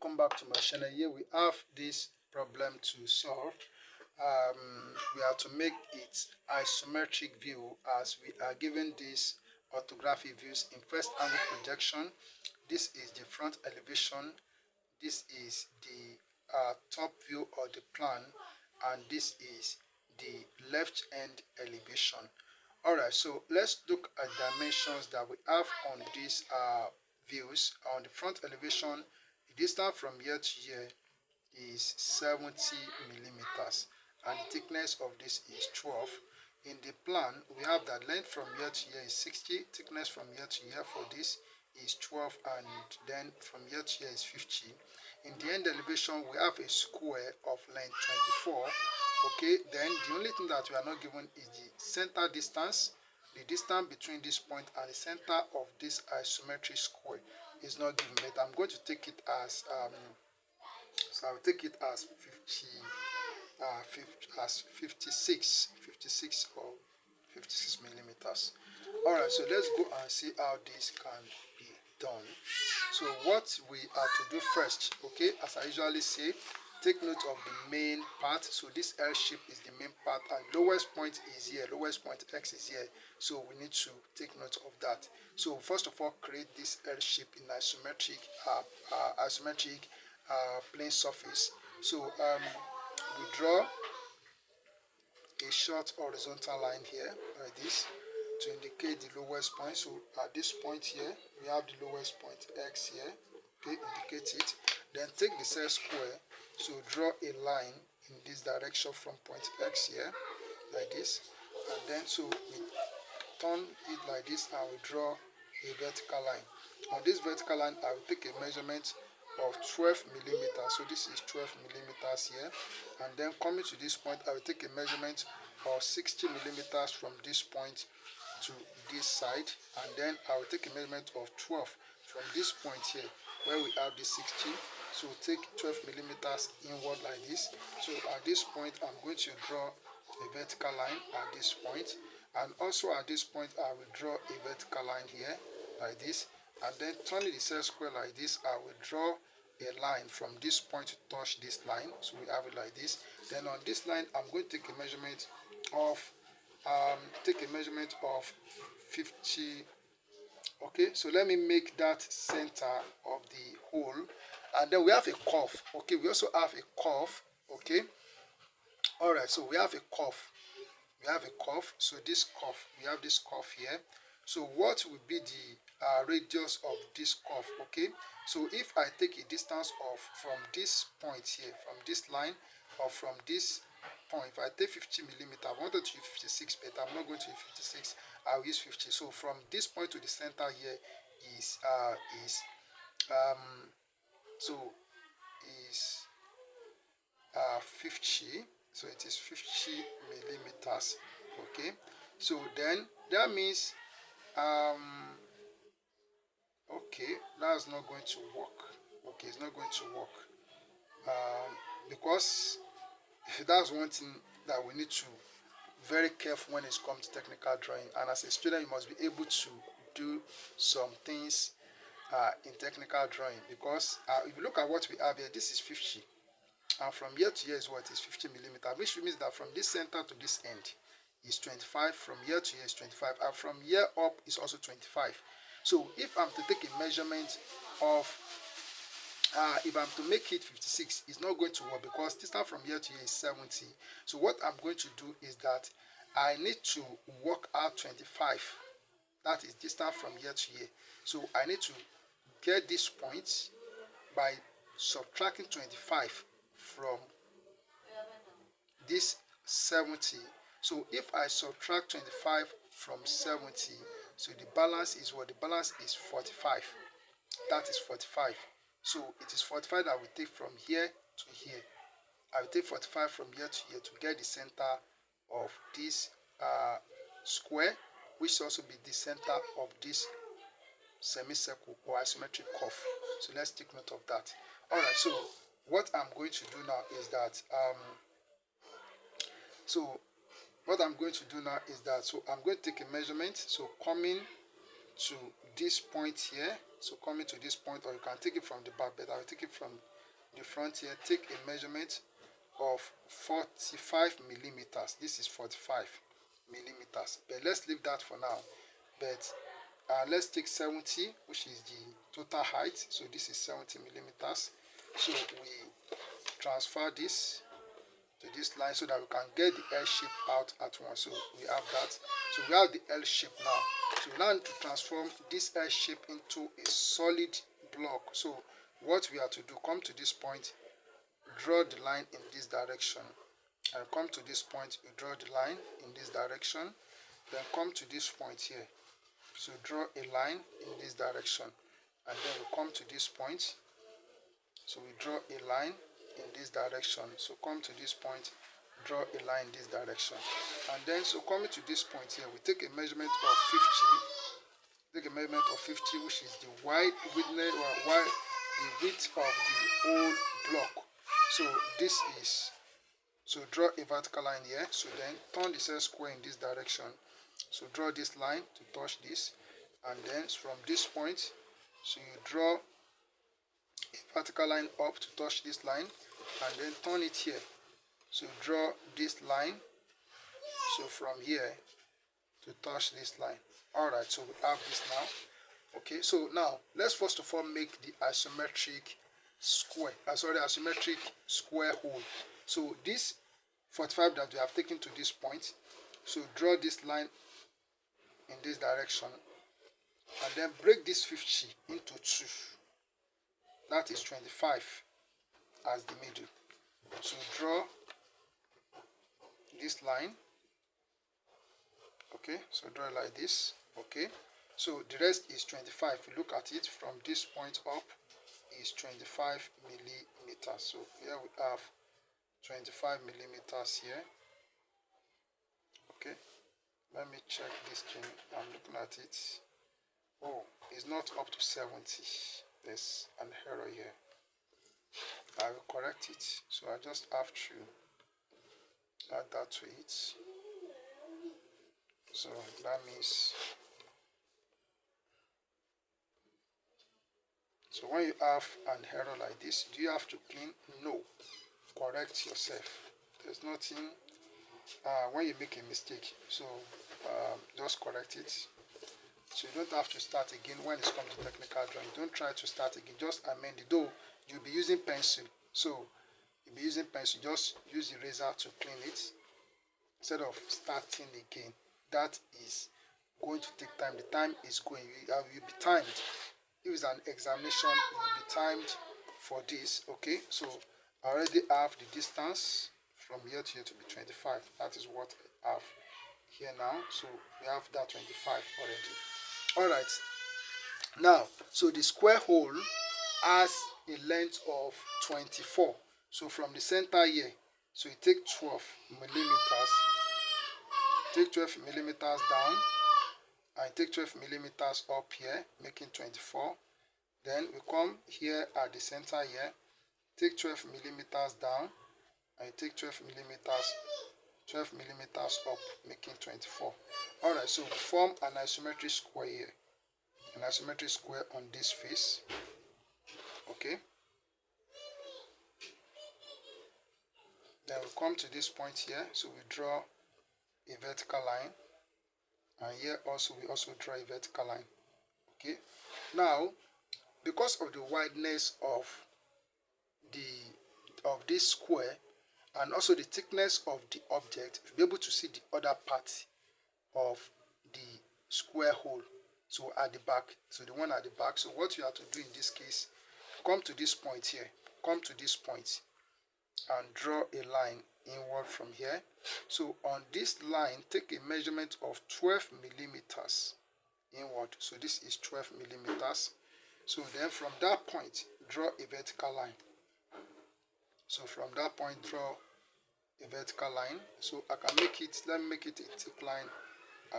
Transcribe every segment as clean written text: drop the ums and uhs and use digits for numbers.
Come back to my channel. Here we have this problem to solve. We have to make it isometric view, as we are given this orthographic views in first angle projection. This is the front elevation, this is the top view or the plan, and this is the left end elevation. Alright, so let's look at dimensions that we have on these views. On the front elevation, the distance from here to here is 70 millimeters, and the thickness of this is 12. In the plan, we have that length from here to here is 60, thickness from here to here for this is 12, and then from here to here is 50. In the end elevation, we have a square of length 24. Okay, then the only thing that we are not given is the center distance. The distance between this point and the center of this isometric square is not given, but I'm going to take it as so I'll take it as 56 or 56 millimeters. Alright, so let's go and see how this can be done. So what we are to do first, okay, as I usually say, take note of the main part. So this L shape is the main part, and lowest point is here, lowest point X is here. So we need to take note of that. So first of all, create this L shape in isometric plane surface. So we draw a short horizontal line here like this to indicate the lowest point. So at this point here, we have the lowest point X here. Okay, indicate it. Then take the set square. So draw a line in this direction from point X here, like this. And then so we turn it like this, and we draw a vertical line. On this vertical line, I will take a measurement of 12 millimeters. So this is 12 millimeters here. And then coming to this point, I will take a measurement of 60 millimeters from this point to this side. And then I will take a measurement of 12 from this point here, where we have this 60. So take 12 millimeters inward like this. So at this point, I'm going to draw a vertical line at this point. And also at this point, I will draw a vertical line here like this. And then turning the set square like this, I will draw a line from this point to touch this line. So we have it like this. Then on this line, I'm going to take a measurement of 50. Okay, so let me make that center of the hole. And then we have a curve. Okay, we also have a curve. Okay, all right, so we have a curve. So this curve, we have this curve here. So what will be the radius of this curve? Okay, so if I take a distance of from this point here, from this line, or from this point, if I take 50 millimeters, I wanted to use 56, but I'm not going to use 56. I'll use 50. So from this point to the center here is 50. So it is 50 millimeters. Okay, so then that means okay, that's not going to work. Okay, it's not going to work because that's one thing that we need to very careful when it comes to technical drawing. And as a student, you must be able to do some things in technical drawing, because if you look at what we have here, this is 50, and from here to here is what is 50 millimeters, which means that from this center to this end is 25, from here to here is 25, and from here up is also 25. So if I'm to take a measurement of if I'm to make it 56, it's not going to work, because distance from here to here is 70. So what I'm going to do is that I need to work out 25. That is distance from here to here. So I need to get this point by subtracting 25 from this 70. So if I subtract 25 from 70, so the balance is what? The balance is 45. That is 45. So it is 45 that we take from here to here. I will take 45 from here to here to get the center of this square, which also be the center of this semicircle or isometric curve. So let's take note of that. Alright, so what I'm going to do now is that I'm going to take a measurement. So coming to this point here. So coming to this point, or you can take it from the back, but I will take it from the front here. Take a measurement of 45 millimeters. This is 45 millimeters, but let's leave that for now. But let's take 70, which is the total height. So this is 70 millimeters. So we transfer this to this line so that we can get the L shape out at once. So we have that. So we have the L shape now. So we now need to transform this L shape into a solid block. So what we have to do, come to this point, draw the line in this direction, and come to this point, you draw the line in this direction, then come to this point here. So draw a line in this direction, and then we come to this point. So we draw a line in this direction. So come to this point, draw a line in this direction, and then so coming to this point here, we take a measurement of 50. Take a measurement of 50, which is the width of the whole block. So this is, so draw a vertical line here. So then turn the set square in this direction. So draw this line to touch this, and then from this point, so you draw a vertical line up to touch this line, and then turn it here. So draw this line, so from here to touch this line. Alright, so we have this now. Okay, so now let's first of all make the isometric square, isometric square hole. So this 45 that we have taken to this point, so draw this line in this direction, and then break this 50 into 2. That is 25 as the middle. So draw this line. Okay, so draw it like this. Okay, so the rest is 25. If you look at it from this point up, is 25 millimeters. So here we have 25 millimeters here. Okay, let me check this thing. I'm looking at it. Oh, it's not up to 70. There's an error here. I will correct it. So I just have to add that to it. So that means, so when you have an error like this, do you have to clean? No. Correct yourself. There's nothing when you make a mistake. So just correct it. So you don't have to start again when it comes to technical drawing. Don't try to start again. Just amend it. Though you'll be using pencil. So you'll be using pencil. Just use eraser to clean it instead of starting again. That is going to take time. The time is going. You'll be timed. If it's an examination, you'll be timed for this. Okay, so I already have the distance from here to here to be 25. That is what I have here now. So we have that 25 already. Alright, now so the square hole has a length of 24. So from the center here, so you take 12 millimeters, take 12 millimeters down, and take 12 millimeters up here, making 24. Then we come here at the center here, take 12 millimeters down, and take 12 millimeters up, making 24. Alright, so we form an isometric square here, an isometric square on this face. Okay, then we come to this point here, so we draw a vertical line, and here also we also draw a vertical line. Okay, now because of the wideness of this square and also the thickness of the object, you'll be able to see the other part of the square hole. So at the back, so the one at the back. So what you have to do in this case, come to this point here, come to this point and draw a line inward from here. So on this line, take a measurement of 12 millimeters inward. So this is 12 millimeters. So then from that point, draw a vertical line. So from that point, draw a vertical line. So I can make it, let me make it a thick line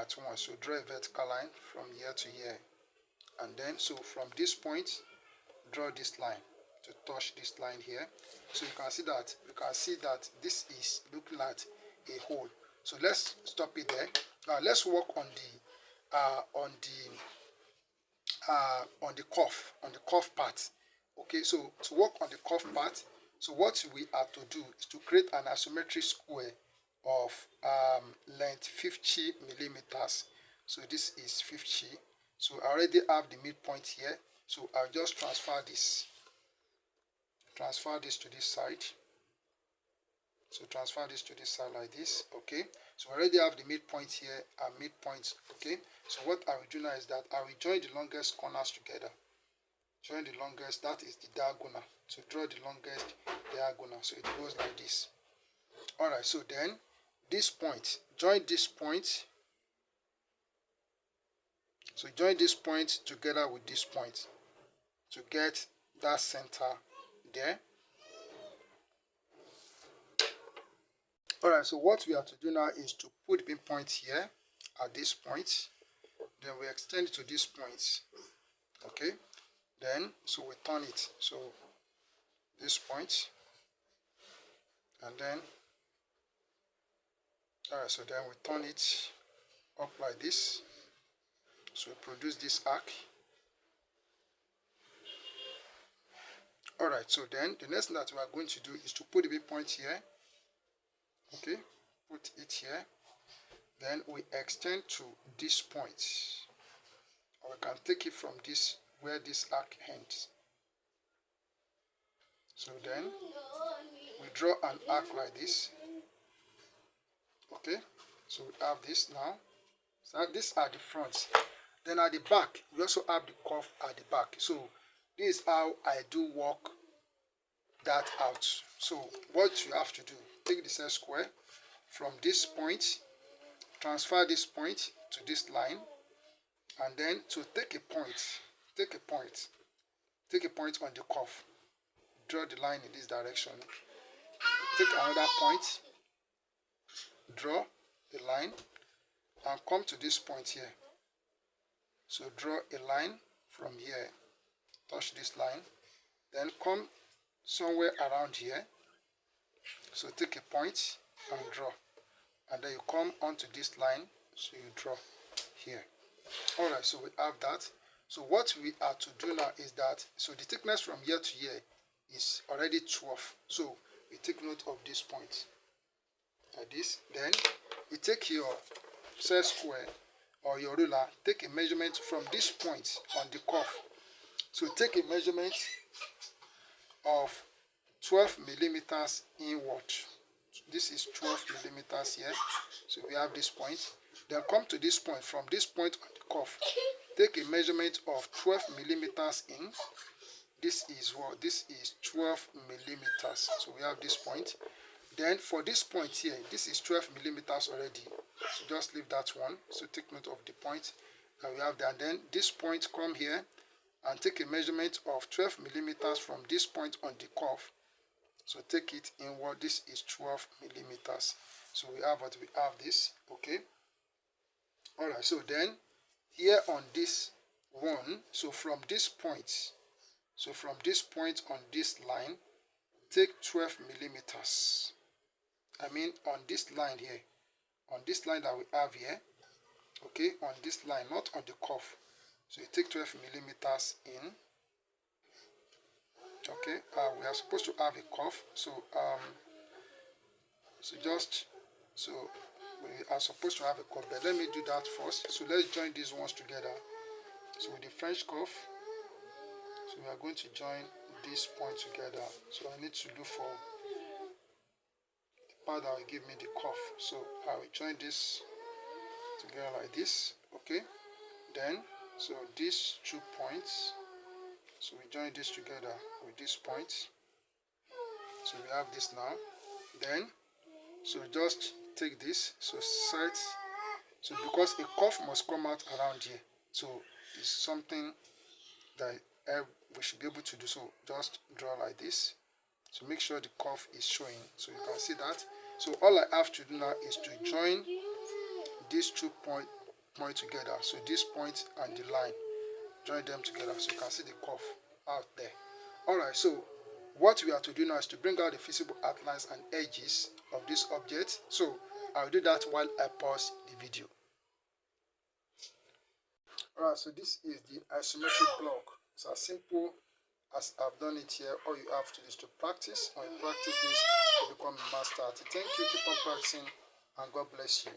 at once. So draw a vertical line from here to here. And then, so from this point, draw this line to touch this line here. So you can see that this is looking at a hole. So let's stop it there. Now let's work on on the curve part. Okay, so to work on the curve part, so what we have to do is to create an isometric square of length 50 millimeters. So this is 50. So I already have the midpoint here. So I'll just transfer this to this side. So transfer this to this side like this. Okay, so I already have the midpoint here and midpoint. Okay, so what I will do now is that I will join the longest corners together. Join the longest, that is the diagonal. So draw the longest diagonal. So it goes like this. Alright, so then this point, join this point. So join this point together with this point to get that center there. Alright, so what we have to do now is to put the pinpoint here at this point. Then we extend it to this point. Okay, then so we turn it. So this point, and then alright, so then we turn it up like this. So we produce this arc. Alright, so then the next thing that we are going to do is to put the midpoint here. Okay, put it here. Then we extend to this point. Or we can take it from this, where this arc ends. So then we draw an arc like this. Okay, so we have this now. So these are the fronts. Then at the back, we also have the curve at the back. So this is how I do work that out. So what you have to do, take the set square from this point, transfer this point to this line, and then to take a point on the curve. Draw the line in this direction. Take another point, draw the line, and come to this point here. So draw a line from here, touch this line, then come somewhere around here. So take a point and draw, and then you come onto this line, so you draw here. Alright, so we have that. So what we are to do now is that, so the thickness from here to here is already 12. So you take note of this point like this. Then you take your set square or your ruler, take a measurement from this point on the curve. So take a measurement of 12 millimeters inward. This is 12 millimeters here. So we have this point. Then come to this point. From this point on the curve, take a measurement of 12 millimeters in. This is what? This is 12 millimeters. So we have this point. Then for this point here, this is 12 millimeters already. So just leave that one. So take note of the point that we have there. And then this point, come here and take a measurement of 12 millimeters from this point on the curve. So take it inward. This is 12 millimeters. So we have what we have this. Okay. Alright, so then here on this one, so from this point on this line, take 12 millimeters. I mean on this line here, on this line that we have here, okay, on this line, not on the curve. So you take 12 millimeters in. Okay, we are supposed to have a curve, so we are supposed to have a curve, but let me do that first. So let's join these ones together. So with the French curve, so we are going to join this point together. So I need to look for the part that will give me the curve. So I will join this together like this. Okay, then so these 2 points, so we join this together with this point. So we have this now. Then so just take this, so sides, so because a curve must come out around here, so it's something that we should be able to do. So just draw like this, so make sure the curve is showing, so you can see that. So all I have to do now is to join these 2 points together. So this point and the line, join them together so you can see the curve out there. Alright, so what we have to do now is to bring out the visible outlines and edges of this object. So I'll do that while I pause the video. Alright, so this is the isometric block. It's as simple as I've done it here. All you have to do is to practice. When you practice this, you become a master at it. Thank you, keep on practicing, and God bless you.